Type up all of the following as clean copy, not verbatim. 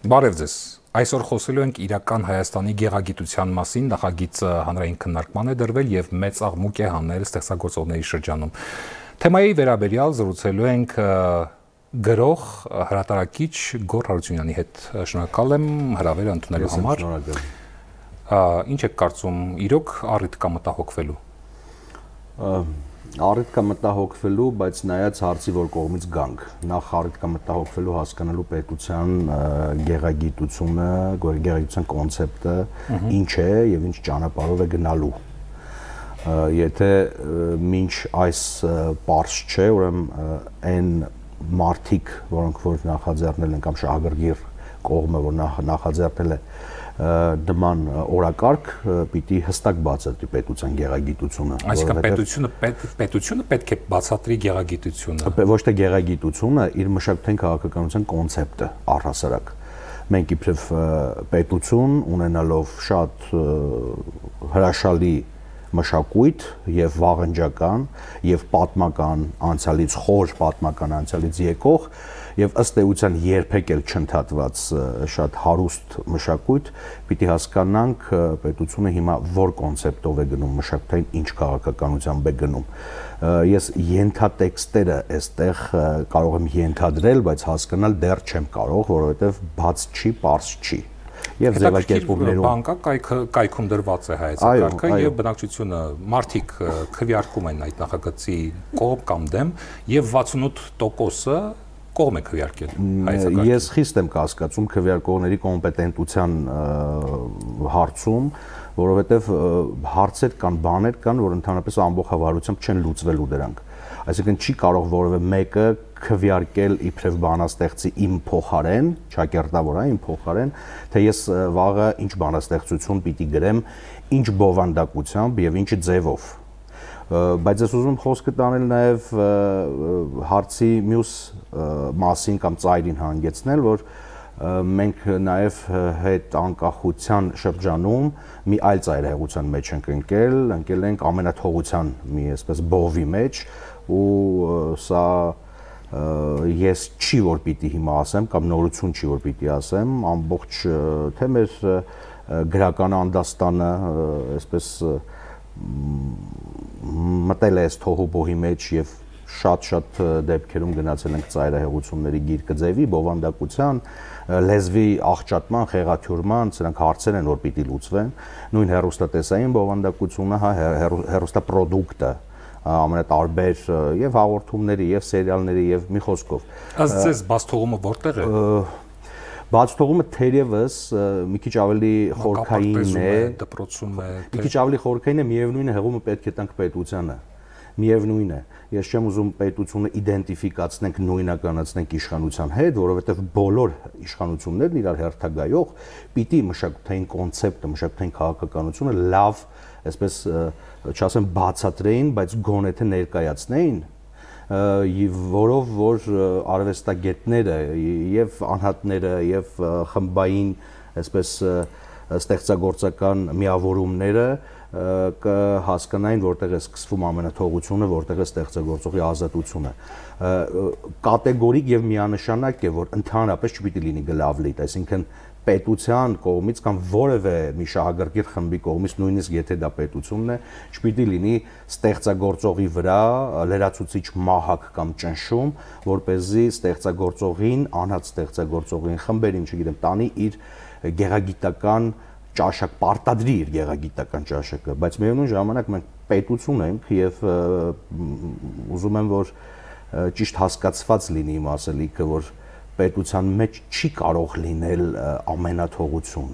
Բարև ձեզ։ Այսօր խոսելու ենք իրական Հայաստանի գեղագիտության մասին, նախագիծը հանրային քննարկման է դրվել եւ մեծ աղմուկ է հանել ստեղծագործողների շրջանում։ Թեմայի վերաբերյալ զրուցելու ենք գրող, հրատարակիչ Գոռ Հարությունյանի հետ։ Շնորհակալ եմ հրավերը ընդունելու համար։ Ինչ եք կարծում, իրոք առիթ կա մտահոգվելու։ Առիթ կա մտահոգվելու, բայց նայած հարցի որ կողմից գանք։ Նախ առիթ կա մտահոգվելու հասկանալու պետության գեղագիտությունը, գեղագիտության կոնցեպտը ինչ է եւ ինչ ճանապարհով է գնալու։ Եթե մինչ այս պարզ չէ, ուրեմն այն մարդիկ, որոնք որ նախաձեռնել են կամ շահագրգիռ կողմը, որ նախաձեռնել է նման օրակարգ, պիտի հստակ բացատրի պետության գեղագիտությունը։ Այսինքն պետությունը պետք է բացատրի գեղագիտությունը։ Ոչ թե գեղագիտությունը, իր մշակութային քաղաքականության կոնցեպտը առհասարակ։ Մենք իբրև պետություն ունենալով շատ հրաշալի մշակույթ եւ վաղնջական եւ պատմական անցյալից խոր պատմական անցյալից եկող եւ ըստ էության երբեք էլ չընդհատված շատ հարուստ մշակույթ, պիտի հասկանանք պետությունը հիմա որ կոնցեպտով է գնում, մշակութային ինչ քաղաքականությամբ է գնում։ Ես ենթատեքստերը այստեղ կարող եմ ենթադրել, բայց հասկանալ դեռ չեմ կարող, որովհետեւ բաց չի, պարզ չի։ Եվ ձևակերպումներում բանկա կայքում դրված է հայեցակարգը եւ բնակչությունը մարդիկ քվեարկում են այդ նախագծի կողմ կամ դեմ եւ 68%-ը կողմ է քվեարկել հայեցակարգը։ Ես խիստ եմ կասկածում քվեարկողների կոմպետենտության հարցում, որովհետեւ հարցեր կան, բաներ կան, որ ընդհանրապես ամբողջավարությամբ չեն լուծվելու դրանք։ Այսինքն չի կարող որևէ մեկը քվեարկել իբրև բանաստեղծի իմ փոխարեն, ճակերտավոր է իմ փոխարեն, թե ես վաղը ինչ բանաստեղծություն պիտի գրեմ, ինչ բովանդակությամբ եւ ինչ ձևով։ Բայց ես ուզում խոսքը տանել նաեւ հարցի մյուս մասին կամ ծայրին հանգեցնել, որ մենք նաեւ հետ անկախության շրջանում մի այլ ծայրահեղության մեջ ենք ընկել ենք ամենաթողության մի այսպես բովի մեջ ու սա ես չի որ պիտի հիմա ասեմ կամ նորություն չի որ պիտի ասեմ ամբողջ թե մեր գրական անդաստանը այսպես մտել է այս թողուբոհի մեջ եւ շատ դեպքերում գնացել ենք ծայրահեղությունների գիրկը ձևի բովանդակության լեզվի աղճատման, խեղաթյուրման, սրանք հարցեր են որ պիտի լուծվեն նույն հեռուստատեսային բովանդակությունը, հա հեռուստապրոդուկտը ամենատարբեր եւ հաղորդումների եւ սերիալների եւ մի խոսքով Ըստ ձեզ բացթողումը որտեղ է բացթողումը թերևս մի քիչ ավելի խորքային է դպրոցում է մի քիչ ավելի խորքային է միևնույն է հեղումը պետք է տանք պետությանը միևնույն է ես չեմ ուզում պետությունը իդենտիֆիկացնենք նույնականացնենք իշխանության հետ որովհետեւ բոլոր իշխանություններն իրար հերթագայող պիտի մշակութային կոնցեպտը մշակութային քաղաքականությունը լավ այսպես չասեմ բացատրեին, բայց գոնե թե ներկայացնեին, որով որ արվեստագետները եւ անհատները եւ խմբային այսպես ստեղծագործական միավորումները կհասկանային որտեղ է սկսվում ամենաթողությունը, որտեղ է ստեղծագործողի ազատությունը։ Կատեգորիկ եւ միանշանակ է, որ ընդհանրապես չպիտի լինի գլավլիտ, այսինքն պետության կողմից կամ որևէ մի շահագրգիռ խմբի կողմից նույնիսկ եթե դա պետությունն է, չպիտի լինի ստեղծագործողի վրա լրացուցիչ մահակ կամ ճնշում, որ เป զի ստեղծագործողին, անհատ ստեղծագործողին խմբերին, չգիտեմ, տանի իր գեղագիտական ճաշակ, պարտադրի իր գեղագիտական ճաշակը, բայց միևնույն ժամանակ մենք պետություն ենք եւ ուզում եմ որ ճիշտ հասկացված լինի իմ ասելիքը, որ պետության մեջ չի կարող լինել ամենաթողություն։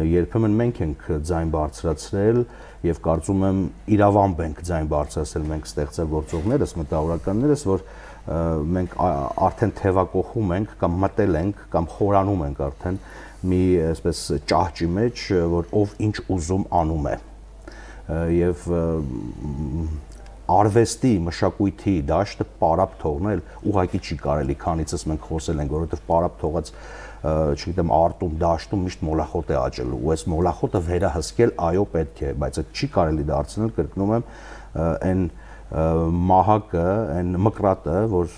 Երբեմն մենք ենք ձայն բարձրացրել եւ կարծում եմ իրավամբ ենք ձայն բարձրացրել մենք ստեղծագործողներս, մտավորականներս, որ մենք արդեն թևակողում ենք կամ մտել ենք կամ խորանում ենք արդեն մի այսպես ճահճի մեջ, որ ով ինչ ուզում անում է։ Եվ արվեստի, մշակույթի դաշտը պարապ թողնել ուղղակի չի կարելի, քանիցս մենք խոսել ենք, որովհետև պարապ թողած, չգիտեմ, արտում, դաշտում միշտ մոլախոտ է աճելու, ու այս մոլախոտը վերահսկել այո պետք է, բայց այդ չի կարելի դարձնել, կրկնում եմ, այն մահակը, այն մկրատը, որ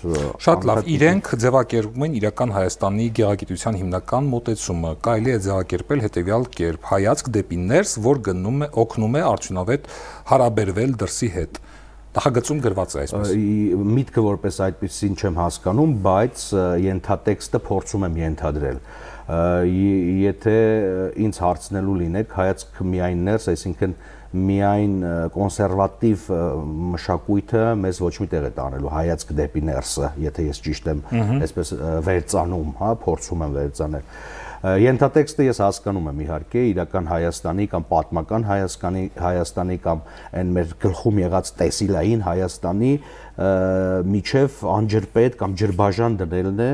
շատ լավ, իրենք ձևակերպում են իրական Հայաստանի գեղագիտության հիմնական մոտեցումը, կարելի է ձևակերպել հետևյալ կերպ՝ հայացք դեպի ներս, որ օգնում է արդյունավետ հարաբերվել դրսի հետ։ Նախագծում գրված է այսպես։ Միտքը որպես այդպեսին չեմ հասկանում, բայց ենթատեքստը փորձում եմ ենթադրել։ Եթե ինձ հարցնելու լինեք, հայացք միայն ներս, այսինքն միայն կոնսերվատիվ մշակույթը մեզ ոչ մի տեղ է տանելու, հայացք դեպի ներսը, եթե ես ճիշտ եմ այսպես վերծանում, հա, փորձում եմ վերծանել։ Ենթատեքստը ես հասկանում եմ իհարկե իրական Հայաստանի կամ պատմական Հայաստանի կամ այն մեր գլխում եղած տեսիլային Հայաստանի միջև անջրպետ կամ ջրբաժան դնելն է,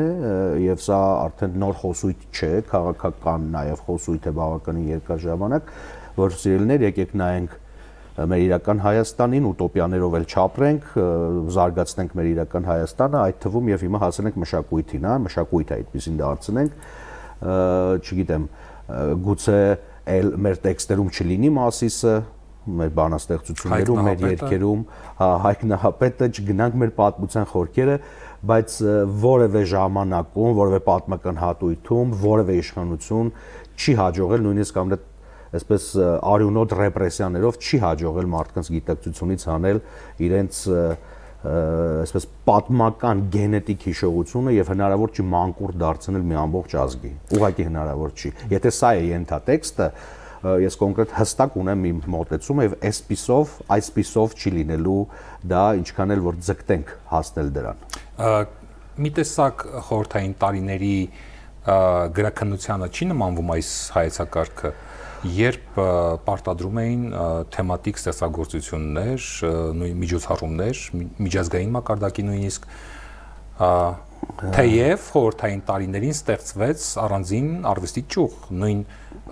եւ սա արդեն նոր խոսույթ չէ, քաղաքական նաեւ խոսույթ է բավականին երկար ժամանակ, որ սիրելիներ եկեք նայենք մեր իրական Հայաստանին, ուտոպիաներով էլ չապրենք, զարգացնենք մեր իրական Հայաստանը, այդ թվում եւ հիմա հասնենք մշակույթին, հա, մշակույթը այդպեսին դարձնենք, չգիտեմ, գուցե էլ մեր տեքստերում չլինի Մասիսը, մեր բանաստեղծություններում, մեր երգերում, Հայկ Նահապետը, չգնանք մեր պատմության խորքերը, բայց որևէ ժամանակում, որևէ պատմական հատույթում, որևէ իշխանություն չի հաջողել նույնիսկ ամենա այսպես արյունոտ ռեպրեսիաներով չի հաջողել մարդկանց գիտակցությունից հանել իրենց այսպես պատմական գենետիկ հիշողությունը եւ հնարավոր չի մանկուր դարձնել մի ամբողջ ազգի։ Ուղղակի հնարավոր չի։ Եթե սա է ենթատեքստը, ես կոնկրետ հստակ ունեմ իմ մոտեցումը եւ այսպիսով չի լինելու դա, ինչքան էլ որ ձգտենք հասնել դրան։ Մի տեսակ խորհրդային տարիների գրաքննությանը չի նմանվում այս հայեցակարգը, երբ պարտադրում էին թեմատիկ ստեղծագործություններ, նույն միջոցառումներ, միջազգային մակարդակի նույնիսկ, թեև խորհրդային տարիներին ստեղծվեց առանձին արվեստի ճյուղ, նույն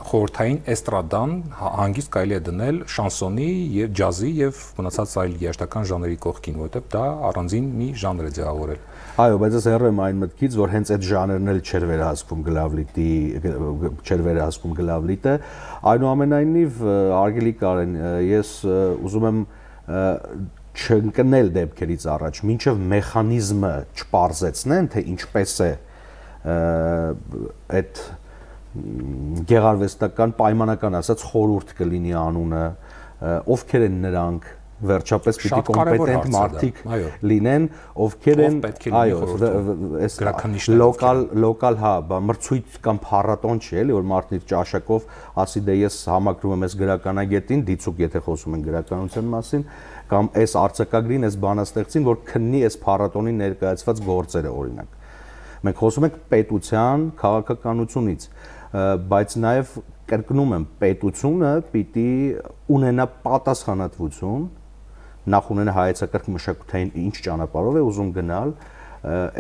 խորհրդային էստրադան հանգիստ կարելի է դնել շանսոնի եւ ջազի եւ մնացած այլ երաժշտական ժանրերի կողքին, որովհետեւ դա առանձին մի ժանր է ձևավորել։ Այո, բայց ես հեռու եմ այն մտքից, որ հենց այդ ժանրն էլ չէր վերահսկվում գլավլիտը, այնուամենայնիվ արգելի Կարեն, ես ուզում եմ չընկնել դեպքերից առաջ, մինչև մեխանիզմը չպարզեցնեն, թե ինչպես է այդ գեղարվեստական պայմանական ասած խորհուրդ կլինի անունը, ովքեր են նրանք, վերջապես պիտի կոմպետենտ մարդիկ լինեն, ովքեր են, այո, այս լոկալ, հա, մրցույթ կամ փառատոն չի, էլի, որ մարդն իր ճաշակով ասի դե ես համակրում եմ այս գրականագետին, դիցուկ եթե խոսում են գրականության մասին, կամ այս արձակագրին, այս բանաստեղծին, որ քննի այս փառատոնին ներկայացված գործերը, օրինակ։ Մենք խոսում ենք պետության քաղաքականությունից, բայց նաև կրկնում եմ, պետությունը պիտի ունենա պատասխանատվություն, նախ ունենա հայեցակարգ մշակութային ինչ ճանապարհով է ուզում գնալ,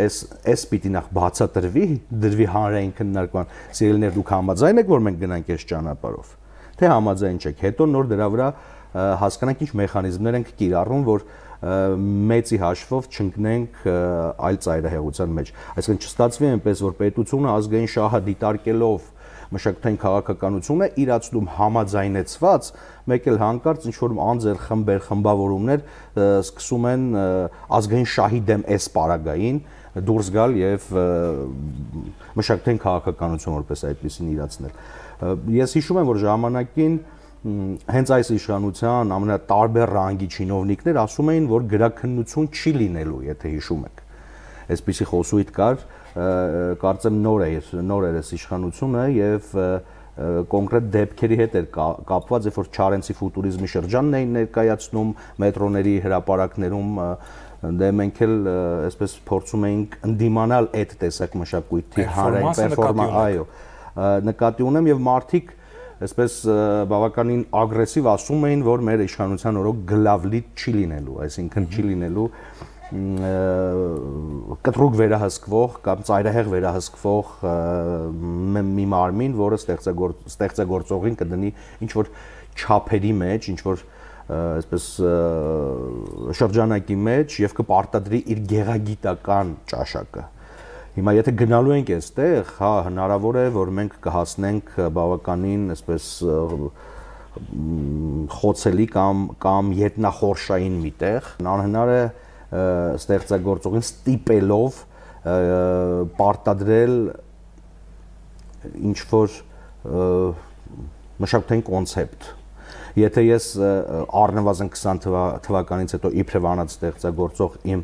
այս պիտի նախ դրվի հանրային քննարկման, սիրելիներ, դուք համաձայն եք, որ մենք գնանք այս ճանապարհով, թե համաձայն չեք, հետո նոր դրա վրա հասկանանք ինչ մեխանիզմներ ենք կիրառում, որ մեծի հաշվով չընկնենք այլ ծայրահեղության մեջ։ Այսինքն չստացվի այնպես, որ պետությունը ազգային շահը դիտարկելով մշակութային քաղաքականությունը իրացնում համաձայնեցված, մեկ էլ հանկարծ ինչ-որ անձեր խմբեր, խմբավորումներ սկսում են ազգային շահի դեմ այս պարագային դուրս գալ եւ մշակութային քաղաքականություն որպես այդպեսին իրացնել։ Ես հիշում եմ, որ ժամանակին հենց այս իշխանության ամենատարբեր ռանգի չինովնիկներ ասում էին, որ գրաքննություն չի լինելու, եթե հիշում եք։ Այսպիսի խոսույթ կար, կարծեմ նոր էր այս իշխանությունը եւ կոնկրետ դեպքերի հետ էր կապված, երբ որ Չարենցի ֆուտուրիզմի շրջանն էին ներկայացնում մետրոների հրապարակներում, դե մենք էլ այսպես փորձում էինք ընդդիմանալ այդ տեսակ մշակույթի հանրային պերֆորմանս, այո, նկատի ունեմ եւ մարդիկ այսպես բավականին ագրեսիվ ասում էին, որ մեր իշխանության օրոք գլավլիտ չի լինելու, այսինքն չի լինելու կտրուկ վերահսկվող կամ ծայրահեղ վերահսկվող մի մարմին, որը ստեղծագործողին կդնի ինչ-որ չափերի մեջ, ինչ-որ այսպես շրջանակի մեջ եւ կպարտադրի իր գեղագիտական ճաշակը։ Հիմա եթե գնալու ենք այստեղ, հա, հնարավոր է, որ մենք կհասնենք բավականին այսպես խոցելի կամ ետնախորշային միտեղ անհնար է ստեղծագործողին ստիպելով պարտադրել ինչ որ մշակութային կոնցեպտ Եթե ես առնվազն 20 թվականից հետո իբրև անած ստեղծագործող իմ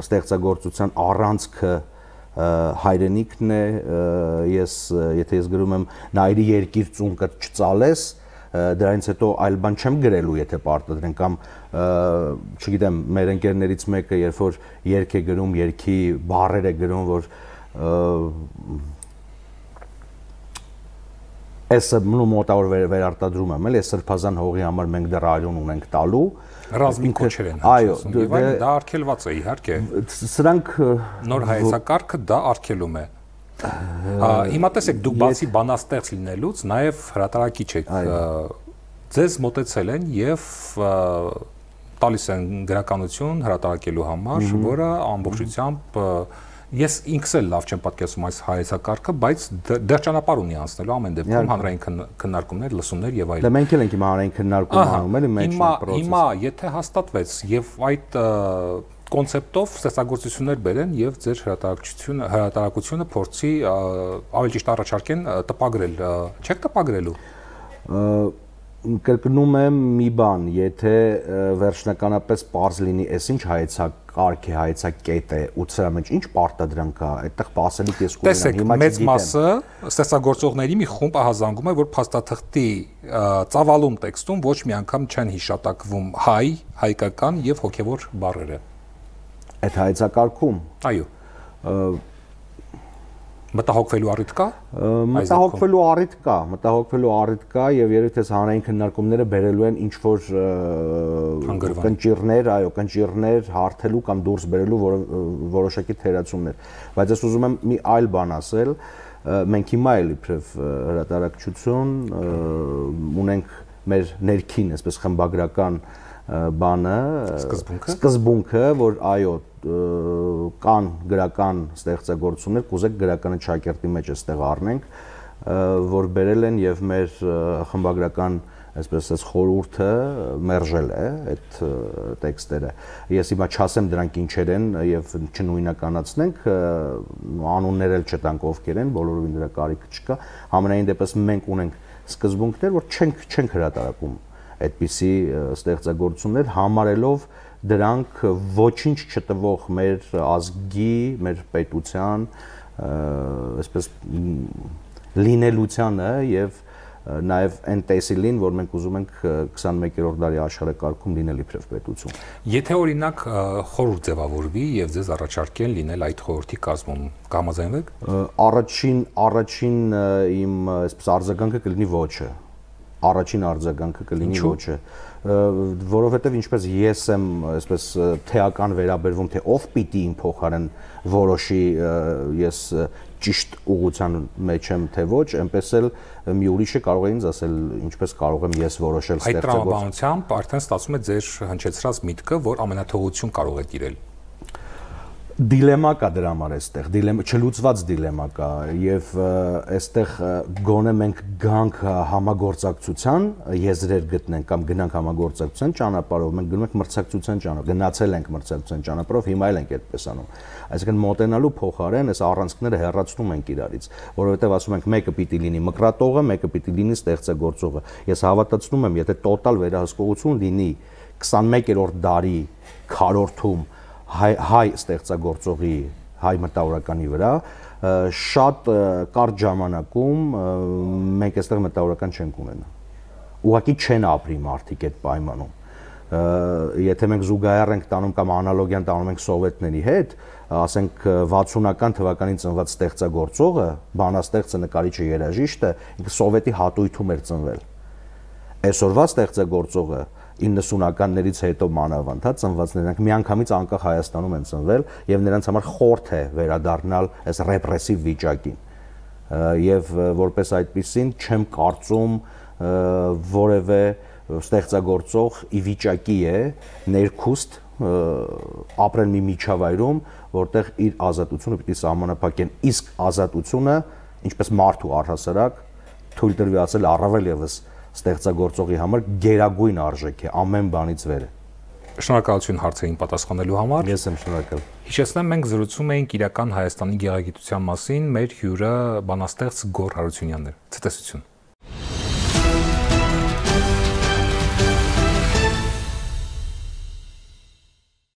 ստեղծագործության առանցքը հայրենիքն է, եթե ես գրում եմ նայրի երկիր ծունկը չծալես, դրանից հետո այլ բան չեմ գրելու, եթե պարտադրեն կամ չգիտեմ, մեր ընկերներից մեկը, երբ որ երգ է գրում, երգի բառեր է գրում, որ Այս մոտավոր վերարտադրում եմ, էլի սրբազան հողի համար մենք դեռ արյուն ունենք տալու։ Ռազմի կոչեր են ասում, եւ այլն դա արգելված է իհարկե։ Սրանք նոր հայեցակարգը դա արգելում է։ Հիմա տեսեք, դուք բացի բանաստեղծ լինելուց նաեւ հրատարակիչ եք։ Ձեզ մոտեցել են եւ տալիս են գրականություն հրատարակելու համար, որը ամբողջությամբ Ես ինքս էլ լավ չեմ պատկերացնում այս հայեցակարգը, բայց դեռ ճանապարհ ունի անցնելու ամեն դեպքում հանրային քննարկումներ, լսումներ եւ այլն։ Դե մենք էլ ենք հիմա հանրային քննարկում անում, էլի մեջ պրոցես։ Հիմա եթե հաստատվեց եւ այդ կոնցեպտով ստեղծագործություններ բերեն եւ ձեր հրատարակությունը փորձի ավելի ճիշտ առաջարկեն տպագրել, չեք տպագրելու։ Կրկնում եմ մի բան, եթե վերջնականապես պարզ լինի, այս ինչ հայեցակարգ է, հայեցակետ է, ու սրա մեջ ինչ պարտադրանք կա, այդտեղ պասելիք ես կունենամ, հիմա չգիտեմ։ Մեծ մասը ստեղծագործողների մի խումբ ահազանգում է, որ փաստաթղթի ծավալուն տեքստում ոչ մի անգամ չեն հիշատակվում հայ, հայկական եւ հոգեվոր բառերը։ Այդ հայեցակարգում։ Այո։ Մտահոգվելու առիթ կա։ Մտահոգվելու առիթ կա եւ երբ թե հանրային քննարկումները բերելու են ինչ որ կնճիռներ, այո, կնճիռներ հարթելու կամ դուրս բերելու որոշակի թերացումներ, բայց ես ուզում եմ մի այլ բան ասել, մենք հիմա էլ իբրև հրատարակչություն ունենք մեր ներքին, այսպես խմբագրական բանը, սկզբունքը, որ այո, կան գրական ստեղծագործություններ, կուզեք գրականը ճակերտի մեջ այստեղ առնենք, որ բերել են եւ մեր խմբագրական, այսպես ասած, խորհուրդը մերժել է այդ տեքստերը։ Ես հիմա չասեմ դրանք ինչեր են եւ չնույնականացնենք, անուններ էլ չտանք ովքեր են, բոլորովին դրա կարիքը չկա։ Համենայն դեպս մենք ունենք սկզբունքներ, որ չենք հրատարակում այդպիսի ստեղծագործություններ համարելով դրանք ոչինչ չտվող մեր ազգի, մեր պետության, այսպես լինելությանը եւ նաեւ այն տեսիլին, որ մենք ուզում ենք 21-րդ դարի աշխարհակարգում լինել իբրև պետություն։ Եթե օրինակ խորհուրդ ձևավորվի եւ ձեզ առաջարկեն լինել այդ խորհրդի կազմում, կհամաձայնվեք։ Առաջին իմ այսպես արձագանքը կլինի ոչը։ Առաջին արձագանքը կլինի ոչը, որովհետև ինչպես ես եմ այսպես թեական վերաբերվում, թե ով պիտի իմ փոխարեն որոշի ես ճիշտ ուղղության մեջ եմ, թե ոչ, այնպես էլ մի ուրիշը կարող է ինձ ասել, ինչպես կարող եմ ես որոշել ստեղծագործել։ Այդ տրամաբանությամբ արդեն ստացվում է ձեր հնչեցրած միտքը, որ ամենաթողություն կարող է տիրել։ Դիլեմա կա դրա համար այստեղ, չլուծված դիլեմա կա եւ այստեղ գոնե մենք գանք համագործակցության եզրեր գտնենք կամ գնանք համագործակցության ճանապարհով, մենք գնում ենք մրցակցության ճանապարհով, գնացել ենք մրցակցության ճանապարհով, հիմա էլ ենք այդպես անում։ Այսինքն մոտենալու փոխարեն այս առանցքները հեռացնում ենք իրարից, որովհետեւ ասում ենք մեկը պիտի լինի մկրատողը, մեկը պիտի լինի ստեղծագործողը։ Ես հավատացնում եմ, եթե տոտալ վերահսկողություն լինի 21-րդ դարի քառորդում հայ ստեղծագործողի, հայ մտավորականի վրա, շատ կարճ ժամանակում մենք այստեղ մտավորական չենք ունենա։ Ուղղակի չեն ապրի մարդիկ այդ պայմանում։ Եթե մենք զուգահեռ ենք տանում կամ անալոգիան տանում ենք սովետների հետ, ասենք 60-ական թվականին ծնված ստեղծագործողը, բանաստեղծը, նկարիչը, երաժիշտը, ինքը սովետի հատույթում էր ծնվել։ Այսօրվա ստեղծագործողը 90-ականներից հետո մանավանդ ծնվածներ նրանք միանգամից անկախ Հայաստանում են ծնվել եւ նրանց համար խորթ է վերադառնալ այս ռեպրեսիվ վիճակին եւ որպես այդպիսին չեմ կարծում որևէ ստեղծագործող ի վիճակի է ներքուստ ապրել մի միջավայրում որտեղ իր ազատությունը պիտի սահմանափակեն իսկ ազատությունը ինչպես մարդու առհասարակ թույլ տրվի ասել առավել եւս ստեղծագործողի համար գերագույն արժեք է ամեն բանից վերը։ Շնորհակալություն հարցերին պատասխանելու համար։ Ես եմ շնորհակալ։ Հիշեցնեմ, մենք զրուցում էինք իրական Հայաստանի գեղագիտության մասին, մեր հյուրը բանաստեղծ Գոռ Հարությունյանն էր։ Ցտեսություն։